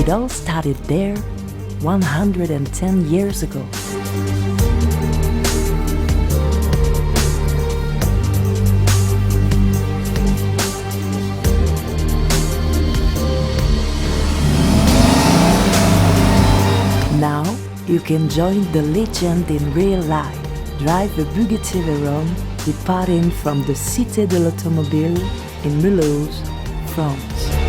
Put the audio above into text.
It all started there 110 years ago. Now you can join the legend in real life. Drive a Bugatti Veyron departing from the Cité de l'Automobile in Mulhouse, France.